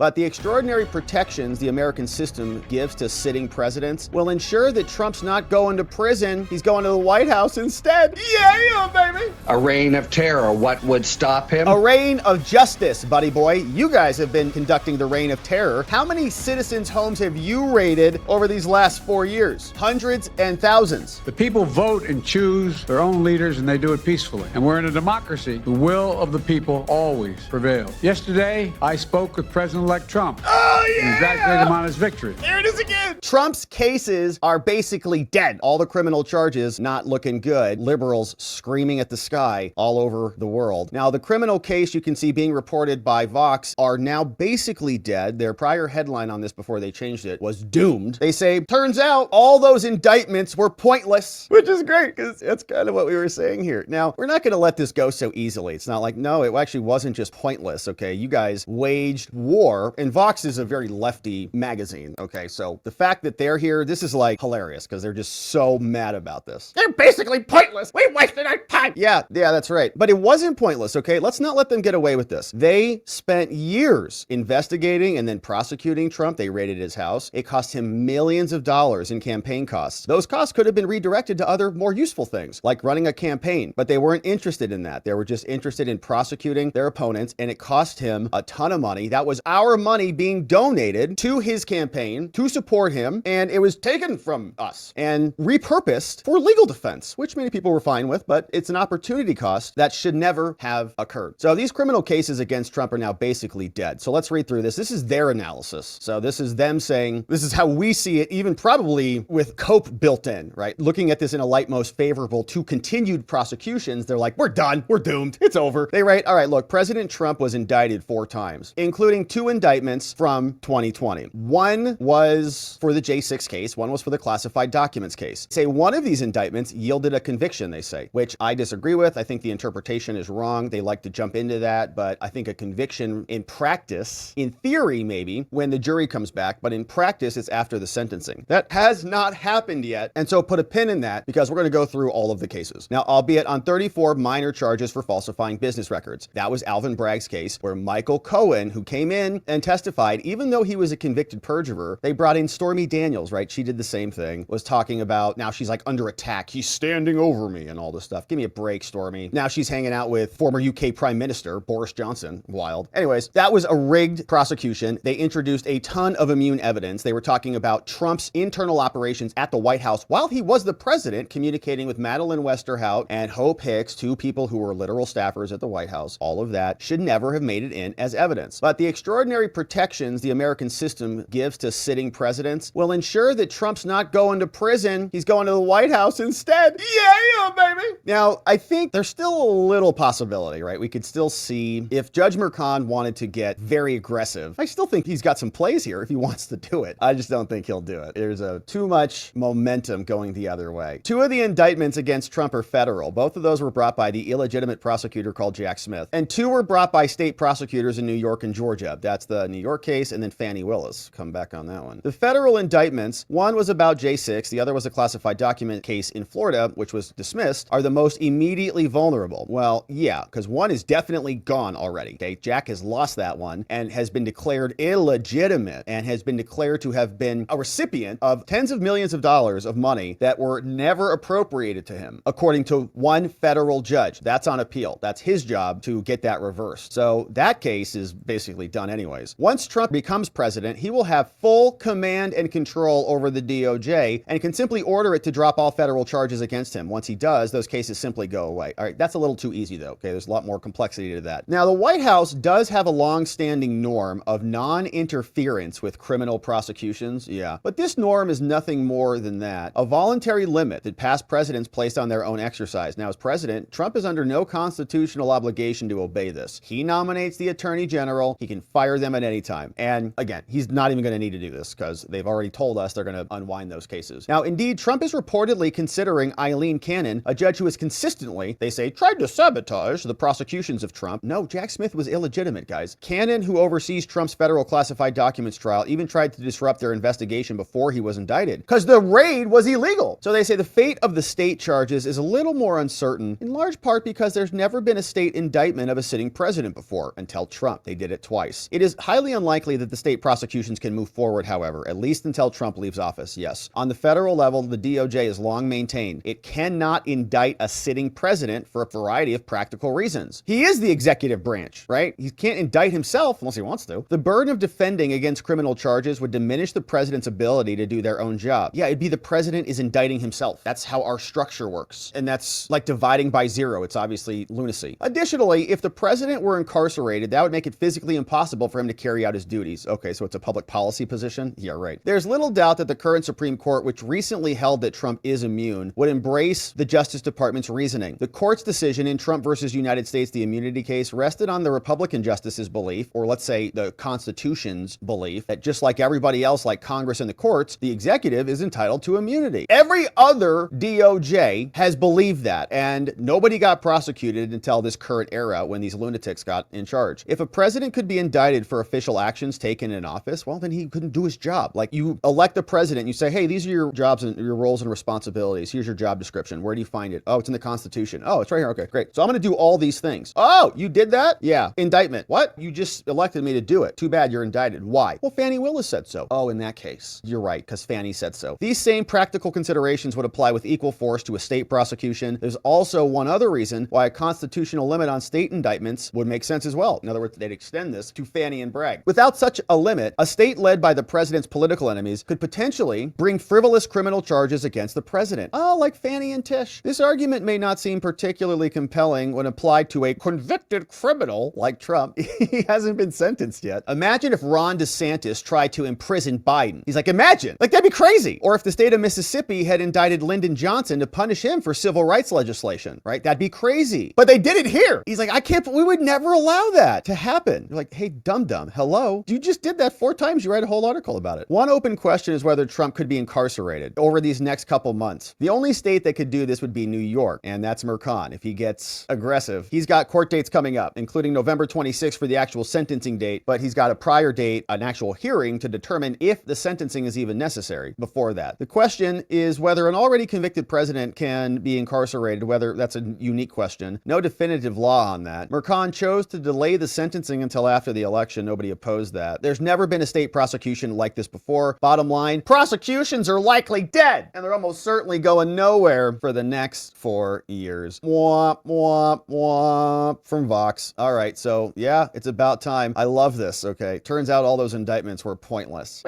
But the extraordinary protections the American system gives to sitting presidents will ensure that Trump's not going to prison. He's going to the White House instead. Yeah, baby. A reign of terror. What would stop him? A reign of justice, buddy boy. You guys have been conducting the reign of terror. How many citizens' homes have you raided over these last 4 years? Hundreds and thousands. The people vote and choose their own leaders, and they do it peacefully. And we're in a democracy. The will of the people always prevails. Yesterday, I spoke with President-elect Trump. Oh, yeah! Congratulated him on his victory. There it is again. Trump's cases are basically dead. All the criminal charges not looking good. Liberals screaming at the sky all over the world. Now, the criminal case you can see being reported by Vox are now basically dead. Their prior headline on this before they changed it was doomed. They say, turns out all those indictments were pointless, which is great because that's kind of what we were saying here. Now, we're not going to let this go so easily. It's not like, no, it actually wasn't just pointless, okay? You guys waged war, and Vox is a very lefty magazine, okay? So the fact that they're here, this is like hilarious because they're just so mad about this. They're basically pointless. We wasted our time. Yeah, that's right. But it wasn't pointless, okay? Let's not let them get away with this. They spent years investigating and then prosecuting Trump. They raided his house. It cost him millions of dollars in campaign costs. Those costs could have been redirected to other more useful things, like running a campaign, but they weren't interested in that. They were just interested in prosecuting their opponents, and it cost him a ton of money. That was our money being donated to his campaign to support him, and it was taken from us and repurposed for legal defense, which many people were fine with, but it's an opportunity cost that should never have occurred. So these criminal cases against Trump are now basically dead. So let's read through this. This is their analysis. So this is them saying, this is how we see it, even probably with Cope built in, right? Looking at this in a light most favorable to continued prosecutions, they're like, we're done, we're doomed, it's over. They write, all right, look, President Trump was indicted 4 times, including 2 indictments from 2020. One was for the J6 case, one was for the classified documents case. Say one of these indictments yielded a conviction, they say, which I disagree with. I think the interpretation is wrong. They like to jump into that, but I think a conviction in practice, in theory maybe, when the jury comes back, but in practice it's after the sentencing. That has not happened yet, and so put a pin in that because we're going to go through all of the cases. Now, albeit on 34 minor charges for falsifying business records. That was Alvin Bragg's case, where Michael Cohen, who came in and testified, even though he was a convicted perjurer, they brought in Stormy Daniels, right? She did the same thing, was talking about, now she's like under attack, he's standing over me and all this stuff. Give me a break, Stormy. Now she's hanging out with former UK Prime Minister Boris Johnson. Wild. Anyways, that was a rigged prosecution. They introduced a ton of immune evidence. They were talking about Trump's internal operations at the White House while he was the president, communicating with Madeleine Westerhout and Hope Hicks, 2 people who were literal staffers at the White House. All of that should never have made it in as evidence. But the extraordinary protections the American system gives to sitting presidents will ensure that Trump's not going to prison. He's going to the White House instead. Yeah, baby. Now, I think there's still a little possibility, right? We could still see if Judge Merchan wanted to get very aggressive. I still think he's got some plays here if he wants to do it. I just don't think he'll do it. There's too much momentum going the other way. 2 of the indictments against Trump are federal. Both of those were brought by the illegitimate prosecutor called Jack Smith. And 2 were brought by state prosecutors in New York and Georgia. That's the New York case, and then Fannie Willis. Come back on that one. The federal indictments, one was about J6, the other was a classified document case in Florida, which was dismissed, are the most immediately vulnerable. Well, yeah, because one is definitely gone already. Okay, Jack has lost that one and has been declared illegitimate and has been declared to have been a recipient of tens of millions of dollars of money that were never appropriated to him, according to one federal judge. That's on appeal. That's his job to get that reversed. So that case is basically done anyways. Once Trump becomes president, he will have full command and control over the DOJ and can simply order it to drop all federal charges against him. Once he does, those cases simply go away. All right, that's a little too easy though. Okay, there's a lot more complexity to that. Now, the White House does have a long-standing norm of non-interference with criminal prosecutions. Yeah, but this norm is nothing more than that. A voluntary limit that past presidents placed on their own exercise. Now, as president, Trump is under no constitutional obligation to obey this. He nominates the attorney general. He can fire them at any time. And again, he's not even going to need to do this because they've already told us they're going to unwind those cases. Now, indeed, Trump is reportedly considering Eileen Cannon, a judge who has consistently, they say, tried to sabotage the prosecutions of Trump. No, Jack Smith was illegitimate, guys. Cannon, who oversees Trump's federal classified documents trial, even tried to disrupt their investigation before he was indicted because the raid was illegal. So they say the fate of the state charges is a little more uncertain, in large part because there's never been a state indictment of a sitting president before until Trump. They did it twice. It is highly unlikely that the state prosecutions can move forward, however, at least until Trump leaves office. Yes. On the federal level, the DOJ has long maintained it cannot indict a sitting president for a variety of practical reasons. He is the executive branch, right? He can't indict himself unless he wants to. The burden of defending against criminal charges would diminish the president's ability to do their own job. Yeah, it'd be the president is indicting himself. That's how our structure works. And that's like dividing by zero. It's obviously lunacy. Additionally, if the president were incarcerated, that would make it physically impossible for him to carry out his duties. Okay, so it's a public policy position? Yeah, right. There's little doubt that the current Supreme Court, which recently held that Trump is immune, would embrace the Justice Department's reasoning. The court's decision in Trump versus United States, the immunity case, rested on the Republican justice's belief, or let's say the Constitution's belief, that just like everybody else, like Congress and the courts, the executive is entitled to immunity. Every other DOJ has believed that, and nobody got prosecuted until this current era when these lunatics got in charge. If a president could be indicted for official actions taken in office, well, then he couldn't do his job. Like, you elect the president, you say, hey, these are your jobs and your roles and responsibilities. Here's your job description. Where do you find it? Oh, it's in the Constitution. Oh, it's right here. Okay, great. So I'm going to do all these things. Oh, you did that? Yeah. Indictment. What? You just elected me to do it. Too bad you're indicted. Why? Well, Fannie Willis said so. Oh, in that case, you're right, because Fannie said so. These same practical considerations would apply with equal force to a state prosecution. There's also one other reason why a constitutional limit on state indictments would make sense as well. In other words, they'd extend this to Fannie and Bragg. Without such a limit, a state led by the president's political enemies could potentially bring frivolous criminal charges against the president. Oh, like Fannie and Tish. This argument may not seem particularly compelling when applied to a convicted criminal like Trump. He hasn't been sentenced yet. Imagine if Ron DeSantis tried to imprison Biden. He's like, imagine. Like, that'd be crazy. Or if the state of Mississippi had indicted Lyndon Johnson to punish him for civil rights legislation, right? That'd be crazy. But they did it here. He's like, we would never allow that to happen. You're like, hey, dum-dum, hello? You just did that 4 times. You write a whole article about it. One open question is whether Trump could be incarcerated over these next couple months. The only state that could do this would be New York, and that's Mercan. If he gets aggressive, he's got court dates coming up, including November 26th for the actual sentencing date, but he's got a prior date, an actual hearing to determine if the sentencing is even necessary before that. The question is whether an already convicted president can be incarcerated, whether that's a unique question. No definitive law on that. Mercan chose to delay the sentencing until after the election. Nobody opposed that. There's never been a state prosecution like this before. Bottom line, prosecutions are likely dead, and they're almost certainly going nowhere for the next 4 years. Womp, womp, womp from Vox. All right, so yeah, it's about time. I love this, okay? Turns out all those indictments were pointless.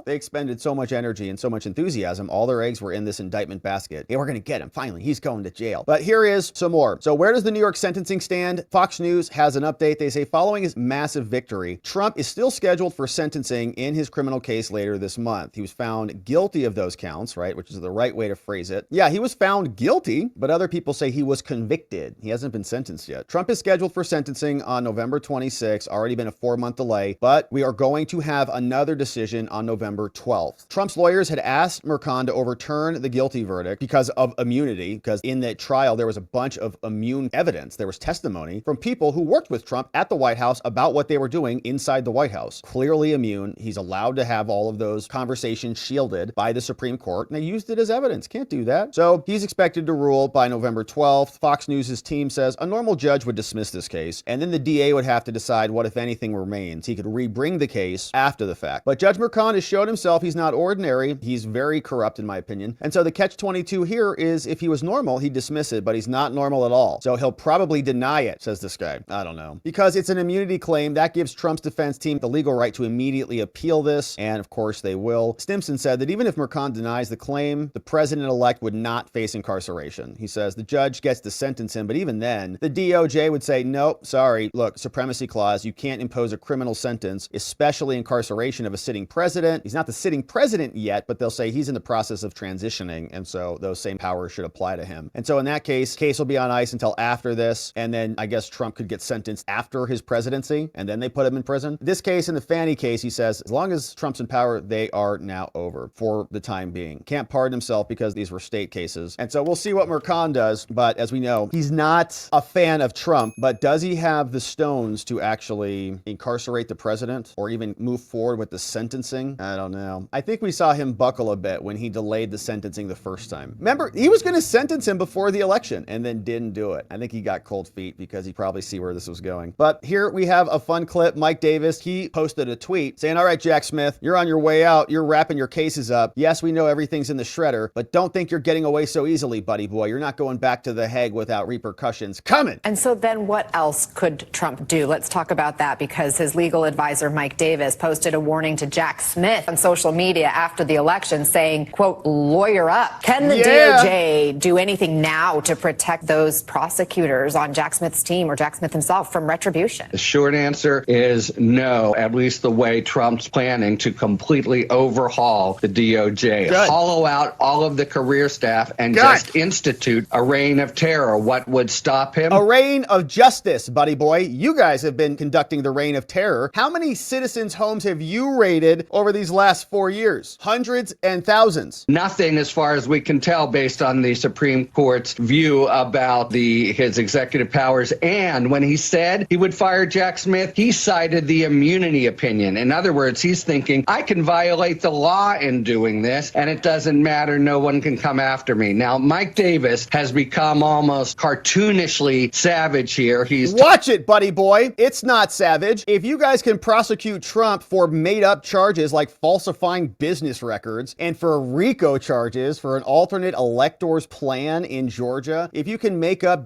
They expended so much energy and so much enthusiasm. All their eggs were in this indictment basket. Hey, we're going to get him. Finally, he's going to jail. But here is some more. So where does the New York sentencing stand? Fox News has an update. They say following his massive victory, Trump is still scheduled for sentencing in his criminal case later this month. He was found guilty of those counts, right? Which is the right way to phrase it. Yeah, he was found guilty, but other people say he was convicted. He hasn't been sentenced yet. Trump is scheduled for sentencing on November 26th. Already been a 4-month delay, but we are going to have another decision on November 12th. Trump's lawyers had asked Mercan to overturn the guilty verdict because of immunity, because in that trial, there was a bunch of immune evidence. There was testimony from people who worked with Trump at the White House about what they were doing inside the White House. Clearly immune. He's allowed to have all of those conversations shielded by the Supreme Court, and they used it as evidence. Can't do that. So he's expected to rule by November 12th. Fox News' team says a normal judge would dismiss this case, and then the DA would have to decide what, if anything, remains. He could rebring the case after the fact. But Judge Mercan has shown himself he's not ordinary. He's very corrupt, in my opinion. And so the catch-22 here is if he was normal, he'd dismiss it, but he's not normal at all. So he'll probably deny it, says this guy. I don't know. Because it's an immunity claim, that gives Trump's defense team the legal right to immediately appeal this, and of course they will. Stimson said that even if Mercan denies the claim, the president-elect would not face incarceration. He says the judge gets to sentence him, but even then, the DOJ would say, nope, sorry, look, supremacy clause, you can't impose a criminal sentence, especially incarceration of a sitting sitting president. He's not the sitting president yet, but they'll say he's in the process of transitioning, and so those same powers should apply to him. And so in that case will be on ice until after this, and then I guess Trump could get sentenced after his presidency, and then they put him in prison. This case, in the Fannie case, he says, as long as Trump's in power, they are now over for the time being. Can't pardon himself because these were state cases. And so we'll see what Mercan does, but as we know, he's not a fan of Trump, but does he have the stones to actually incarcerate the president or even move forward with the sentencing? I don't know. I think we saw him buckle a bit when he delayed the sentencing the first time. Remember, he was going to sentence him before the election and then didn't do it. I think he got cold feet because he probably see where this was going. But here we have a fun clip. Mike Davis, he posted a tweet saying, all right, Jack Smith, you're on your way out. You're wrapping your cases up. Yes, we know everything's in the shredder, but don't think you're getting away so easily, buddy boy. You're not going back to The Hague without repercussions coming. And so then what else could Trump do? Let's talk about that, because his legal advisor, Mike Davis, posted a warning to Jack Smith on social media after the election saying, quote, lawyer up. Can the DOJ do anything now to protect those prosecutors on Jack Smith's team or Jack Smith himself from retribution? The short answer is no, at least the way Trump's planning to completely overhaul the DOJ, hollow out all of the career staff, and just institute a reign of terror. What would stop him? A reign of justice, buddy boy. You guys have been conducting the reign of terror. How many citizens' homes have you raided over these last 4 years? Hundreds and thousands. Nothing, as far as we can tell, based on the Supreme Court's view about his executive powers. And when he said he would fire Jack Smith, he cited the immunity opinion. In other words, he's thinking, I can violate the law in doing this, and it doesn't matter. No one can come after me. Now, Mike Davis has become almost cartoonishly savage here. Watch it, buddy boy. It's not savage. If you guys can prosecute Trump for made-up charges like falsifying business records and for RICO charges for an alternate electors plan in Georgia, if you can make up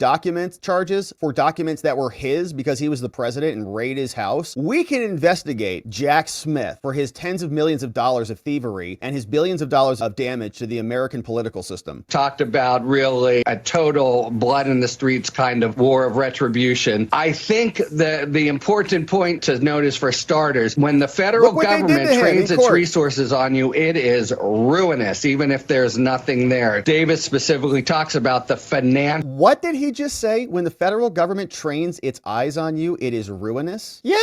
charges for documents that were his because he was the president and raid his house, we can investigate Jack Smith for his tens of millions of dollars of thievery and his billions of dollars of damage to the American political system. Talked about really a total blood in the streets kind of war of retribution. I think the important point to notice, for starters, when the federal government trains its resources on you, it is ruinous, even if there's nothing there. Davis specifically talks about the financial. What did he just say? When the federal government trains its eyes on you, it is ruinous? Yeah,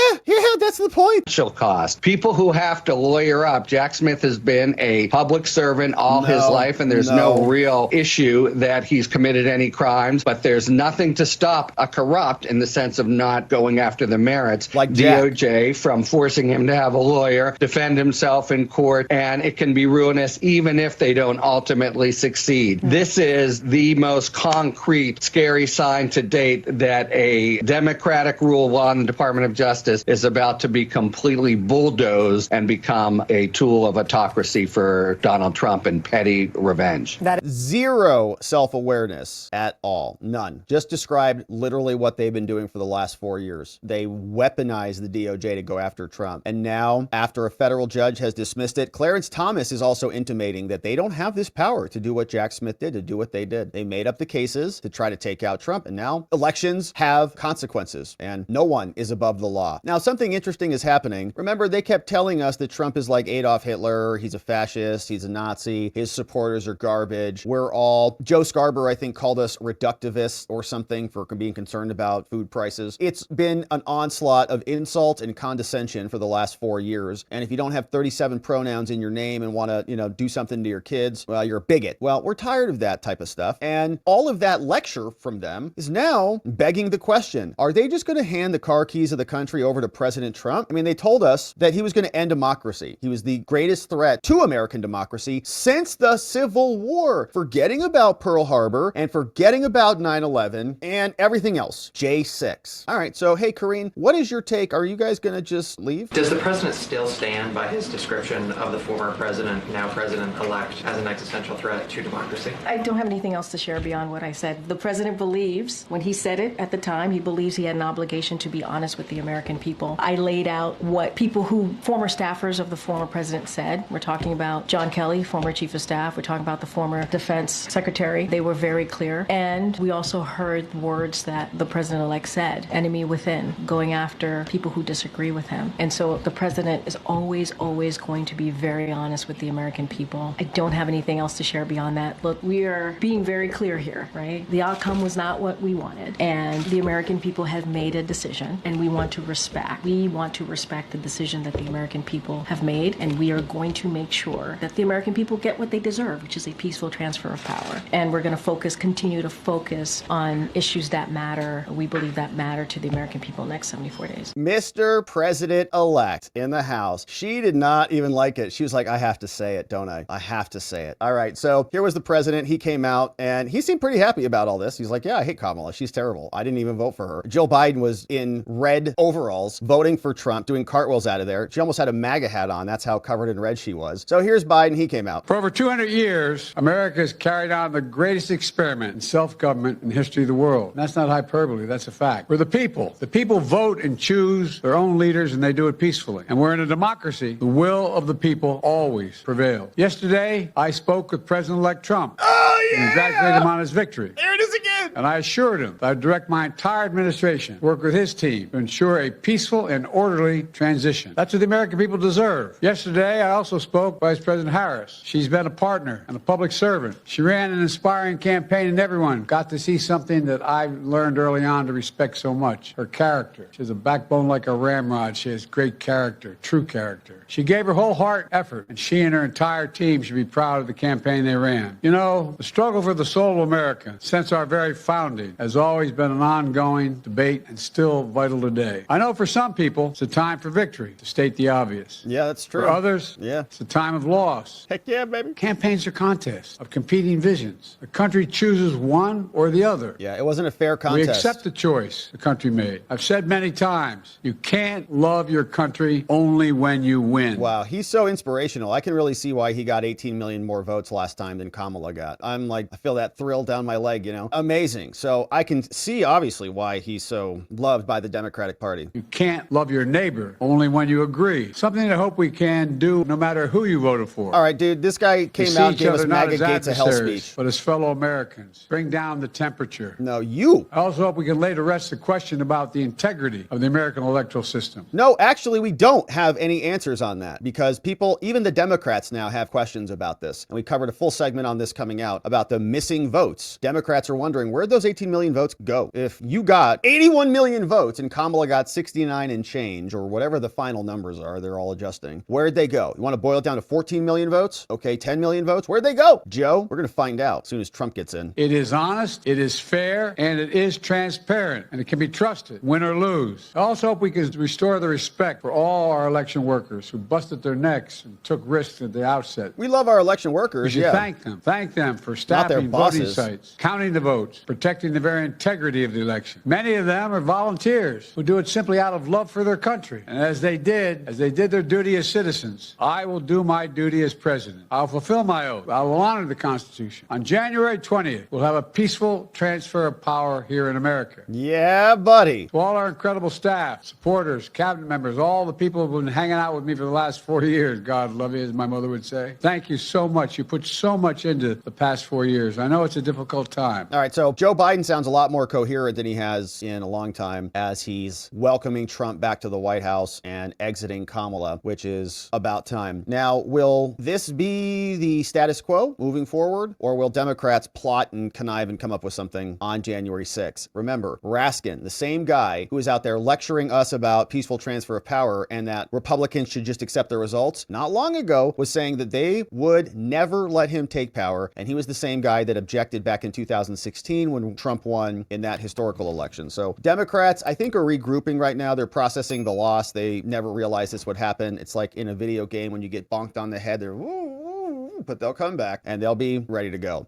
that's the point. Cost. People who have to lawyer up. Jack Smith has been a public servant all his life, and there's no real issue that he's committed any crimes, but there's nothing to stop a corrupt, in the sense of not going after the merits, like DOJ from forcing him to have a lawyer, defend himself in court, and it can be ruinous even if they don't ultimately succeed. This is the most concrete, scary sign to date that a democratic rule of law in the Department of Justice is about to be completely bulldozed and become a tool of autocracy for Donald Trump and petty revenge. Zero self-awareness at all. None. Just described literally what they've been doing for the last 4 years. They weaponized the DOJ to go after Trump. And now, after a federal judge has dismissed it, Clarence Thomas is also intimating that they don't have this power to do what Jack Smith did, to do what they did. They made up the cases to try to take out Trump, and now elections have consequences, and no one is above the law. Now, something interesting is happening. Remember, they kept telling us that Trump is like Adolf Hitler, he's a fascist, he's a Nazi, his supporters are garbage. Joe Scarborough, I think, called us reductivists or something for being concerned about food prices. It's been an onslaught of insult and condescension for the last 4 years. And if you don't have 37 pronouns in your name and want to, do something to your kids, well, you're a bigot. Well, we're tired of that type of stuff. And all of that lecture from them is now begging the question, are they just going to hand the car keys of the country over to President Trump? I mean, they told us that he was going to end democracy. He was the greatest threat to American democracy since the Civil War, forgetting about Pearl Harbor and forgetting about 9/11 and everything else. J6. All right, so hey, Karine, what is your take? Are you guys going to just leave? Does the president still stand by his description of the former president, now president-elect, as an existential threat to democracy? I don't have anything else to share beyond what I said. The president believes, when he said it at the time, he believes he had an obligation to be honest with the American people. I laid out what former staffers of the former president said. We're talking about John Kelly, former chief of staff. We're talking about the former defense secretary. They were very clear. And we also heard words that the president-elect said, enemy within, going after people who disagree with him. And so the president is always, always going to be very honest with the American people. I don't have anything else to share beyond that. Look, we are being very clear here, right? The outcome was not what we wanted, and the American people have made a decision, and we want to respect. We want to respect the decision that the American people have made, and we are going to make sure that the American people get what they deserve, which is a peaceful transfer of power. And we're going to continue to focus on issues that matter. We believe that matter to the American people next 74 days. Mr. President-elect in the House. She did not even like it. She was like, I have to say it, don't I? I have to say it. All right, so here was the president. He came out, and he seemed pretty happy about all this. He's like, yeah, I hate Kamala. She's terrible. I didn't even vote for her. Joe Biden was in red overalls, voting for Trump, doing cartwheels out of there. She almost had a MAGA hat on. That's how covered in red she was. So here's Biden. He came out. For over 200 years, America has carried on the greatest experiment in self-government in the history of the world. And that's not hyperbole. That's a fact. We're the people. The people vote and choose their own leaders, and they do it peacefully. And we're in a democracy. The will of the people always prevails. Yesterday, I spoke with President-elect Trump. Oh, yeah! And congratulated him on his victory. There it is again. And I assured him that I'd direct my entire administration to work with his team to ensure a peaceful and orderly transition. That's what the American people deserve. Yesterday, I also spoke with Vice President Harris. She's been a partner and a public servant. She ran an inspiring campaign, and everyone got to see something that I learned early on to respect so much: her character. She has a backbone like a ramrod. She has great character, true character. She gave her whole heart effort, and she and her entire team should be proud of the campaign they ran. You know, the struggle for the soul of America since our very founding has always been an ongoing debate and still vital today. I know for some people, it's a time for victory, to state the obvious. Yeah, that's true. For others, yeah, it's a time of loss. Heck yeah, baby. Campaigns are contests of competing visions. The country chooses one or the other. Yeah, it wasn't a fair contest. We accept the choice the country made. I've said many times, you can't love your country only when you win. Wow, he's so inspirational. I can really see why he got 18 million more votes last time than Kamala got. I'm like, I feel that thrill down my leg, you know? Amazing. So I can see, obviously, why he's so loved by the Democratic Party. You can't love your neighbor only when you agree. Something I hope we can do no matter who you voted for. All right, dude, this guy came out and gave us MAGA Gates of Hell speech. But as fellow Americans, bring down the temperature. No, you. I also hope we can lay to rest the question about the integrity of the American electoral system. No, actually, we don't have any answers on that, because people, even the Democrats now, have questions about this. And we covered a full segment on this coming out about the missing votes. Democrats are wondering, where'd those 18 million votes go? If you got 81 million votes and Kamala got 69 and change, or whatever the final numbers are, they're all adjusting. Where'd they go? You want to boil it down to 14 million votes? Okay, 10 million votes? Where'd they go? Joe, we're going to find out as soon as Trump gets in. It is honest, it is fair, and it is transparent, and it can be trusted, win or lose. I also hope we can restore the respect for all our election workers who busted their necks and took risks at the outset. We love our election workers. We should thank them. Thank them for staffing voting sites, counting the votes, protecting the very integrity of the election. Many of them are volunteers who do it simply out of love for their country. And as they did their duty as citizens, I will do my duty as president. I'll fulfill my oath. I will honor the Constitution. On January 20th, we'll have a peaceful transfer of power here in America. Yeah, buddy. To all our incredible staff, supporters, cabinet members, all the people who've been hanging out with me for the last 4 years, God love you, as my mother would say. Thank you so much. You put so much into the past 4 years. I know it's a difficult time. All right, so Joe Biden sounds a lot more coherent than he has in a long time as he's welcoming Trump back to the White House and exiting Kamala, which is about time. Now, will this be the status quo moving forward, or will Democrats plot and connive and come up with something on January 6th? Remember, Raskin, the same guy who is out there lecturing us about peaceful transfer of power and that Republicans should just accept the results, not long ago was saying that they would never let him take power, and he was the same guy that objected back in 2016 when Trump won in that historical election. So Democrats, I think, are regrouping right now. They're processing the loss. They never realized this would happen. It's like in a video game when you get bonked on the head, they're woo, woo, but they'll come back and they'll be ready to go.